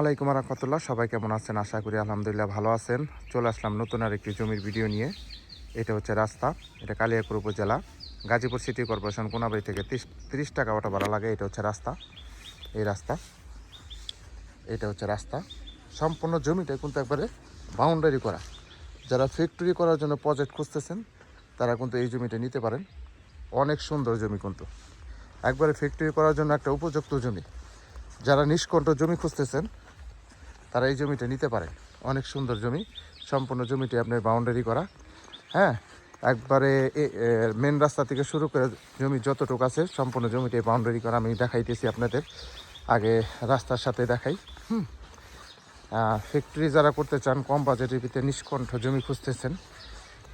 আলাইকুম রহমতুল্লাহ। সবাই কেমন আছেন? আশা করি আলহামদুলিল্লাহ ভালো আছেন। চলে আসলাম নতুন আর একটি জমির ভিডিও নিয়ে। এটা হচ্ছে রাস্তা, এটা কালিয়াকৈর উপজেলা, গাজীপুর সিটি কর্পোরেশন কোনাবাড়ি থেকে 30 টাকা অটো ভাড়া লাগে। এটা হচ্ছে রাস্তা, এই রাস্তা, এটা হচ্ছে রাস্তা। সম্পূর্ণ জমিটা কিন্তু একবারে বাউন্ডারি করা। যারা ফ্যাক্টরি করার জন্য প্রজেক্ট খুঁজতেছেন তারা কিন্তু এই জমিটা নিতে পারেন। অনেক সুন্দর জমি, কিন্তু একবারে ফ্যাক্টরি করার জন্য একটা উপযুক্ত জমি। যারা নিষ্কণ্ঠ জমি খুঁজতেছেন তারা এই জমিটা নিতে পারেন। অনেক সুন্দর জমি, সম্পূর্ণ জমিটি আপনার বাউন্ডারি করা। হ্যাঁ, একবারে মেন রাস্তা থেকে শুরু করে জমি যতটুকু আছে সম্পূর্ণ জমিটি বাউন্ডারি করা। আমি দেখাইতেছি আপনাদের, আগে রাস্তার সাথে দেখাই। ফ্যাক্টরি যারা করতে চান, কম বাজেটের ভিতরে নিষ্কণ্ঠ জমি খুঁজতেছেন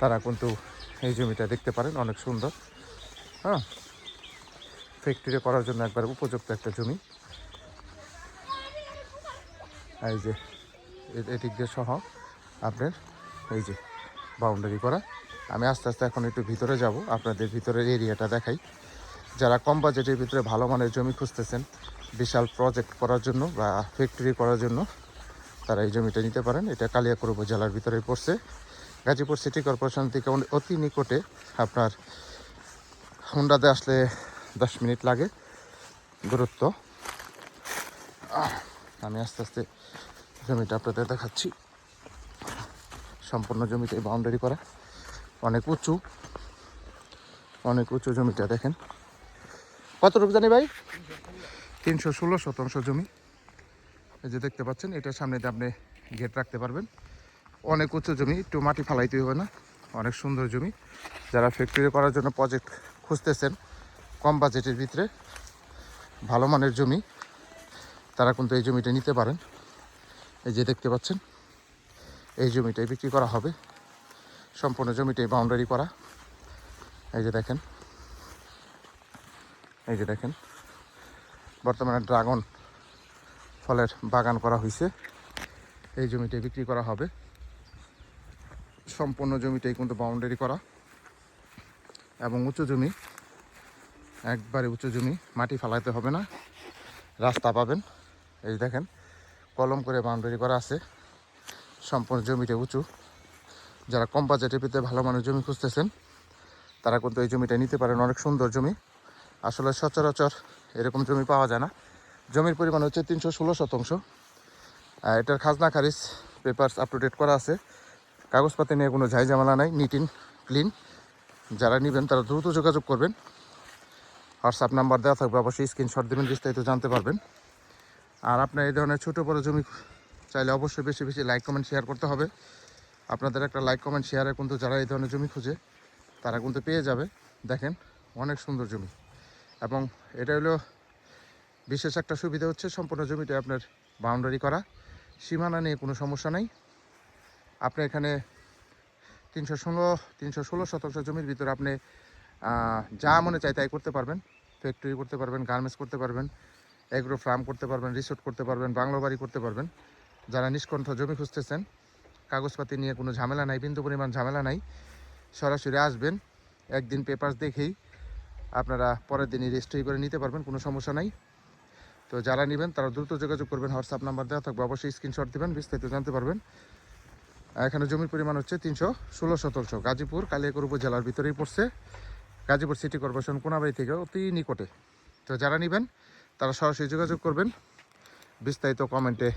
তারা কিন্তু এই জমিটা দেখতে পারেন। অনেক সুন্দর, হ্যাঁ, ফ্যাক্টরি করার জন্য একবার উপযুক্ত একটা জমি। এই যে এদিক দিয়ে সহ আপনার এই যে বাউন্ডারি করা। আমি আস্তে আস্তে এখন একটু ভিতরে যাব, আপনাদের ভিতরের এরিয়াটা দেখাই। যারা কম বাজেটের ভিতরে ভালো মানের জমি খুঁজতেছেন বিশাল প্রজেক্ট করার জন্য বা ফ্যাক্টরি করার জন্য, তারা এই জমিটা নিতে পারেন। এটা কালিয়াকৈর উপজেলার ভিতরে পড়ছে, গাজীপুর সিটি কর্পোরেশন থেকে অতি নিকটে। আপনার হুন্ডাতে আসলে 10 মিনিট লাগে দূরত্ব। আমি আস্তে আস্তে জমিটা আপনাদের দেখাচ্ছি। সম্পূর্ণ জমিতে বাউন্ডারি করা, অনেক উঁচু, অনেক উঁচু জমিটা দেখেন। কতটুকু জানি ভাই? 316 শতাংশ জমি। এই যে দেখতে পাচ্ছেন, এটার সামনে দিয়ে আপনি গেট রাখতে পারবেন। অনেক উঁচু জমি, একটু মাটি ফালাইতে হবে না। অনেক সুন্দর জমি। যারা ফ্যাক্টরি করার জন্য প্রজেক্ট খুঁজতেছেন কম বাজেটের ভিতরে ভালো মানের জমি, তারা কিন্তু এই জমিটা নিতে পারেন। এই যে দেখতে পাচ্ছেন, এই জমিটাই বিক্রি করা হবে। সম্পূর্ণ জমিটাই বাউন্ডারি করা। এই যে দেখেন, এই যে দেখেন, বর্তমানে ড্রাগন ফলের বাগান করা হয়েছে। এই জমিটাই বিক্রি করা হবে। সম্পূর্ণ জমিটাই কিন্তু বাউন্ডারি করা এবং উঁচু জমি, একবারে উঁচু জমি, মাটি ফালাইতে হবে না, রাস্তা পাবেন। এই দেখেন, কলম করে বাউন্ডারি করা আছে। সম্পূর্ণ জমিটা উঁচু। যারা কম বাজেটের ভিতরে ভালো মানের জমি খুঁজতেছেন তারা কিন্তু এই জমিটা নিতে পারেন। অনেক সুন্দর জমি, আসলে সচরাচর এরকম জমি পাওয়া যায় না। জমির পরিমাণ হচ্ছে 316 শতাংশ। এটার খাজনা খারিজ পেপারস আপ টু ডেট করা আছে। কাগজপাতি নিয়ে কোনো ঝামেলা নাই, নিট অ্যান্ড ক্লিন। যারা নেবেন তারা দ্রুত যোগাযোগ করবেন। হোয়াটসঅ্যাপ নাম্বার দেওয়া থাকবে, অবশ্যই স্ক্রিনশট দেবেন, বিস্তারিত জানতে পারবেন। আর আপনার এই ধরনের ছোটো বড়ো জমি চাইলে অবশ্যই বেশি বেশি লাইক কমেন্ট শেয়ার করতে হবে। আপনাদের একটা লাইক কমেন্ট শেয়ারে কিন্তু যারা এই ধরনের জমি খুঁজে তারা কিন্তু পেয়ে যাবে। দেখেন, অনেক সুন্দর জমি। এবং এটা হলো বিশেষ একটা সুবিধা হচ্ছে, সম্পূর্ণ জমিটা আপনার বাউন্ডারি করা, সীমানা নিয়ে কোনো সমস্যা নেই। আপনি এখানে 316 শতাংশ জমির ভিতরে আপনি যা মনে চায় তাই করতে পারবেন। ফ্যাক্টরি করতে পারবেন, গার্মেন্টস করতে পারবেন, এগ্রো ফার্ম করতে পারবেন, রিসোর্ট করতে পারবেন, বাংলো বাড়ি করতে পারবেন। যারা নিষ্কণ্ঠ জমি খুঁজতেছেন, কাগজপাতি নিয়ে কোনো ঝামেলা নাই, বিন্দু পরিমাণ ঝামেলা নাই, সরাসরি আসবেন, একদিন পেপারস দেখেই আপনারা পরের দিনই রেজিস্ট্রি করে নিতে পারবেন, কোনো সমস্যা নাই। তো যারা নেবেন তারা দ্রুত যোগাযোগ করবেন। হোয়াটসঅ্যাপ নাম্বার দেওয়া থাকবে, অবশ্যই স্ক্রিনশট দেবেন, বিস্তারিত জানতে পারবেন। এখানে জমির পরিমাণ হচ্ছে 316 শতাংশ। গাজীপুর কালিয়াকৈর উপজেলার ভিতরেই পড়ছে, গাজীপুর সিটি কর্পোরেশন কোনাবাড়ি থেকে অতি নিকটে। তো যারা নেবেন তারা সরাসরি যোগাযোগ করবেন, বিস্তারিত কমেন্টে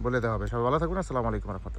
বলে দেওয়া হবে। সবাই ভালো থাকুন। আসসালামু আলাইকুম রহমতুল্লাহ।